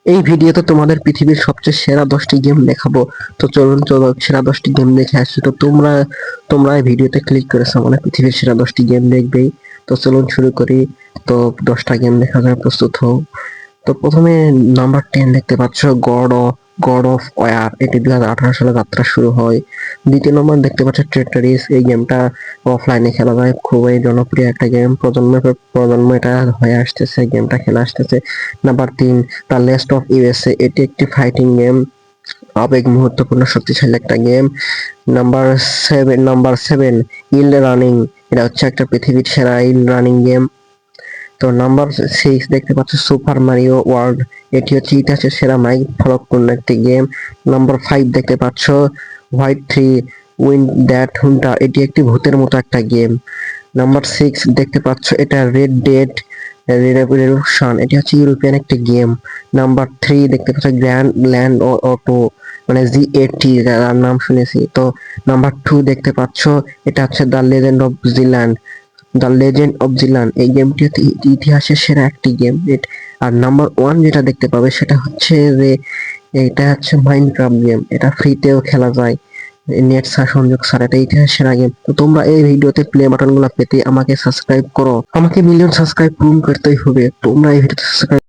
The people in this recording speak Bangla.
এই ভিডিওতে তোমাদের পৃথিবীর সবচেয়ে সেরা 10টি গেম দেখাবো। তো চলুন চলো সেরা 10টি গেম দেখে আসি। তো তোমরা এই ভিডিওতে ক্লিক করেছো মানে পৃথিবীর সেরা 10টি গেম দেখবেই। তো চলুন শুরু করি। তো 10টা গেম দেখা যায়, প্রস্তুত হও। তো প্রথমে নাম্বার 10 দেখতে পাচ্ছ, গড অফ ওয়ার। এটি 2018 সালে যাত্রা শুরু হয়। দ্বিতীয় নম্বর দেখতে পাচ্ছ ট্রেটারিস। এই গেমটা অফলাইনে খেলা যায়, খুবই জনপ্রিয় একটা গেম, প্রজন্মের পর প্রজন্ম এটা হয়ে আসতেছে, গেমটা খেলা আসতেছে। Number 3 the last of USA. এটি একটি ফাইটিং গেম, আবেগ মুহূর্তপূর্ণ শক্তিশালী একটা গেম। নাম্বার 7 ইল রানিং। এটা হচ্ছে একটা পৃথিবীর সেরা ইল রানিং গেম। তো নাম্বার 6 দেখতে পাচ্ছ সুপার মারিও ওয়ার্ল্ড। এটি হচ্ছে ইতিহাসের সেরা মাইক ফলকপূর্ণ একটি গেম। নাম্বার 5 দেখতে পাচ্ছ হোয়াইট থ্রি উইন্ড দ্যাট হুন্টার। এটি একটি ভূতের মতো একটা গেম। নাম্বার 6 দেখতে পাচ্ছ, এটা রেড ডেড রেভলিউশন। এটি হচ্ছে ইউরোপিয়ান একটি গেম। নাম্বার 3 দেখতে পাচ্ছ গ্র্যান্ড ল্যান্ড অটো, মানে GAT, যার নাম শুনেছি। তো নাম্বার 2 দেখতে পাচ্ছ, এটা হচ্ছে দ্য লেজেন্ড অফ জিলান। এই গেমটি হচ্ছে ইতিহাসের সেরা একটি গেম। আর নাম্বার 1 যেটা দেখতে পাবে সেটা হচ্ছে যে এটা হচ্ছে মাইনক্রাফট গেম। এটা ফ্রিতেও খেলা যায়, নেট সংযোগ ছাড়া। এটা ইতিহাসের সেরা গেম। তো তোমরা এই ভিডিওতে প্লে বাটন গুলো পেতে আমাকে সাবস্ক্রাইব করো। আমাকে মিলিয়ন সাবস্ক্রাইব পূরণ করতেই হবে। তোমরা এই ভিডিওতে সাবস্ক্রাইব